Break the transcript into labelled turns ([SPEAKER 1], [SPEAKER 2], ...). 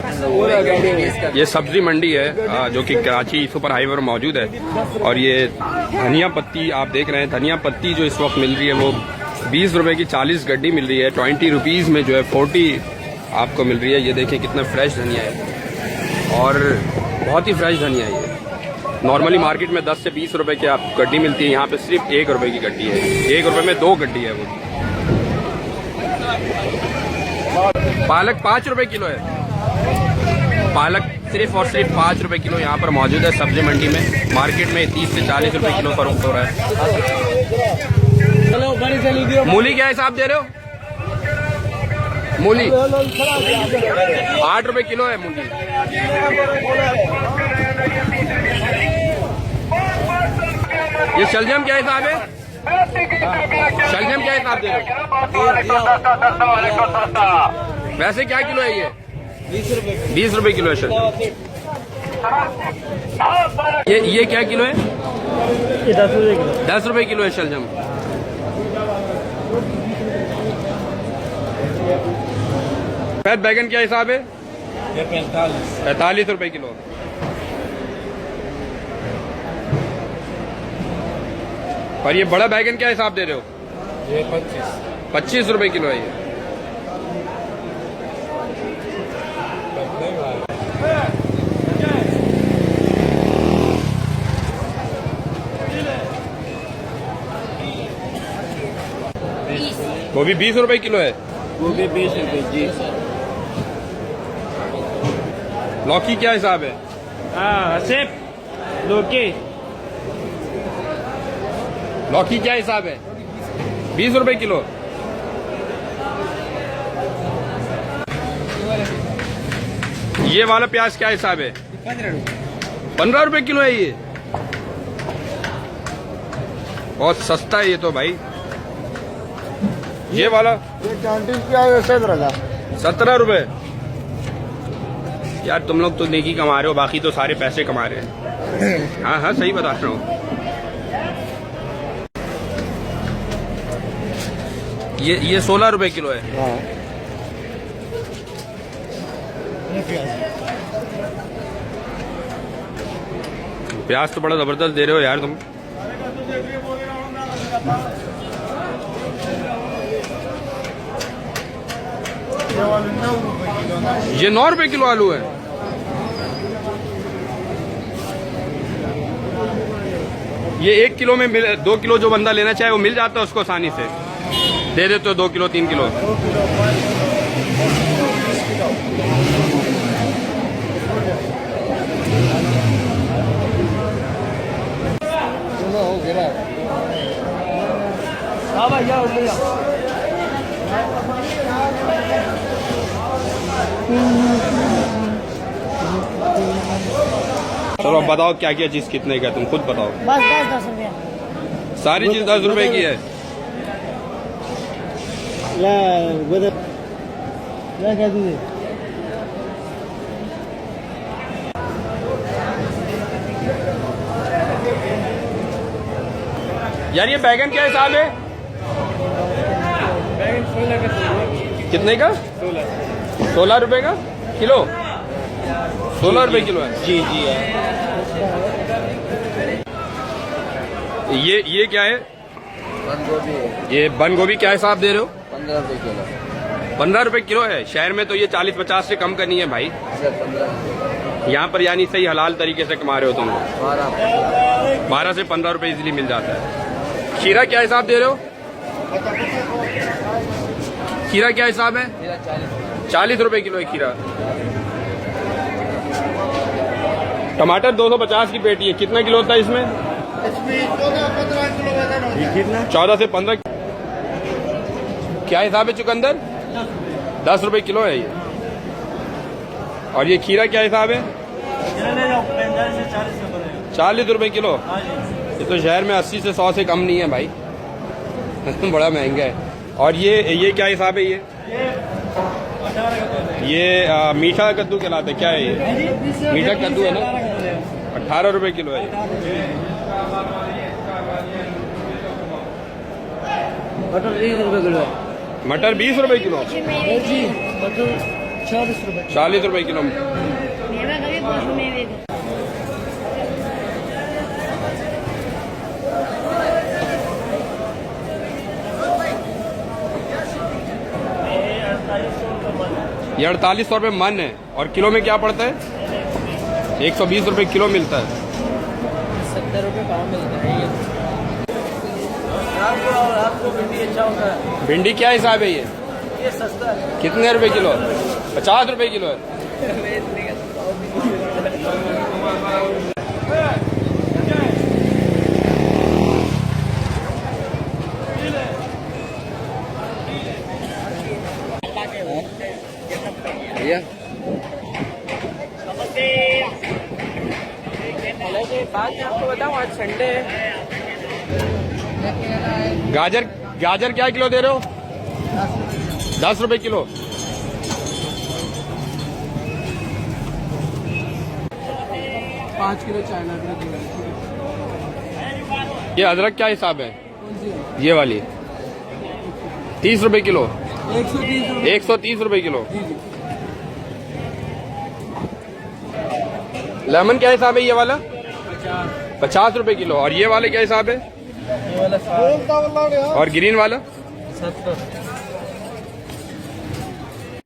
[SPEAKER 1] ये सब्जी मंडी है जो कि कराची सुपर हाईवे पर मौजूद है। और ये धनिया पत्ती आप देख रहे हैं, धनिया पत्ती जो इस वक्त मिल रही है वो 20 रुपए की 40 गड्डी मिल रही है। 20 रुपीज़ में जो है 40 आपको मिल रही है। ये देखिए कितना फ्रेश धनिया है और बहुत ही फ्रेश धनिया है। ये नॉर्मली मार्केट में 10 से 20 रुपए की आप गड्डी मिलती है, यहाँ पे सिर्फ 1 रुपए की गड्डी है। 1 रुपए में 2 गड्डी है वो। पालक 5 रुपए किलो है। पालक सिर्फ और सिर्फ 5 रुपए किलो यहाँ पर मौजूद है सब्जी मंडी में। मार्केट में 30 से 40 रुपए किलो फरोख्त हो रहा है। मूली क्या हिसाब दे रहे हो? मूली 8 रुपए किलो है मूली। ये शलजम क्या हिसाब है? शलजम क्या हिसाब दे रहे हो? वैसे क्या किलो है ये? 20 रुपए किलो है शलजम। ये क्या किलो है? 10 रुपए किलो है शलजम। सफेद बैगन क्या हिसाब है? 45 रुपए किलो। और ये बड़ा बैगन क्या हिसाब दे रहे हो?
[SPEAKER 2] ये
[SPEAKER 1] 25 रुपए किलो है ये। गोभी 20 रुपए किलो है।
[SPEAKER 2] गोभी 20 रुपए जी।
[SPEAKER 1] लौकी क्या हिसाब है?
[SPEAKER 2] सेब लौकी
[SPEAKER 1] लौकी क्या हिसाब है? 20 रुपए किलो। ये वाला प्याज क्या हिसाब है? 15 रुपए किलो है ये। बहुत सस्ता है ये तो भाई। ये वाला
[SPEAKER 2] ये कैंटीन प्याज
[SPEAKER 1] 17 रुपए। यार तुम लोग तो नेकी कमा रहे हो, बाकी तो सारे पैसे कमा रहे हैं। हाँ हाँ सही बता रहा हूँ। ये 16 रुपए किलो है। प्याज तो बड़ा जबरदस्त दे रहे हो यार तुम। ये 9 रुपए किलो आलू है। ये 1 किलो में 2 किलो जो बंदा लेना चाहे वो मिल जाता है उसको आसानी से। दे देते हो 2 किलो 3 किलो। चलो अब बताओ क्या क्या चीज कितने का, तुम खुद बताओ।
[SPEAKER 3] बस 10 रुपया।
[SPEAKER 1] सारी चीज 10 रुपए की है। यार ये बैगन क्या हिसाब है? कितने का? 16 रुपए का किलो। 16 रुपए किलो है
[SPEAKER 2] जी जी।
[SPEAKER 1] ये क्या है?
[SPEAKER 2] बंद गोभी
[SPEAKER 1] ये बंद गोभी क्या हिसाब दे रहे हो?
[SPEAKER 2] 15 रुपए किलो।
[SPEAKER 1] 15 रुपए किलो है। शहर में तो ये 40-50 से कम का नहीं है भाई।
[SPEAKER 2] 15
[SPEAKER 1] यहाँ पर यानी सही हलाल तरीके से कमा रहे हो तुम लोग। 12 से 15 रुपए इजीली मिल जाता है। खीरा क्या हिसाब दे रहे हो? खीरा क्या हिसाब है? 40 रुपए किलो है खीरा। टमाटर 250 की पेटी है। कितना किलो होता है इसमें? 14 से 15। क्या हिसाब है चुकंदर? 10 रुपए किलो है ये। और ये खीरा क्या हिसाब है? 40 रुपए किलो। ये तो शहर में 80 से 100 से कम नहीं है भाई। बड़ा महंगा है। और ये क्या हिसाब है? ये मीठा कद्दू कहलाता है। क्या है ये? मीठा कद्दू है ना। 18 रुपए किलो है ये।
[SPEAKER 3] मटर 20 रुपए किलो।
[SPEAKER 1] मटर 20 रुपए किलो।
[SPEAKER 3] ₹40
[SPEAKER 1] 40 रुपए किलो।
[SPEAKER 3] मेवा कभी बहुत मेवे का
[SPEAKER 1] ये 4800 रुपये मन है। और किलो में क्या पड़ता है? 120 रुपये किलो मिलता है।
[SPEAKER 4] 70 रुपये पाव मिलता है ये। आपको भिंडी अच्छा होता है।
[SPEAKER 1] भिंडी क्या हिसाब है
[SPEAKER 4] ये सस्ता है।
[SPEAKER 1] कितने रुपए किलो है? 50 रुपए किलो है।
[SPEAKER 2] भैया
[SPEAKER 4] बात मैं आपको बताऊँ, आज संडे है।
[SPEAKER 1] गाजर गाजर क्या किलो दे रहे हो? 10 रुपए किलो।
[SPEAKER 4] 5 किलो चाइना का।
[SPEAKER 1] ये अदरक क्या हिसाब है? ये वाली 30 रुपए किलो। 130 रुपए किलो। लेमन क्या हिसाब है ये वाला? 50 रुपए किलो। और ये वाले क्या हिसाब है?
[SPEAKER 4] ये वाला
[SPEAKER 1] और ग्रीन वाला?
[SPEAKER 4] 70।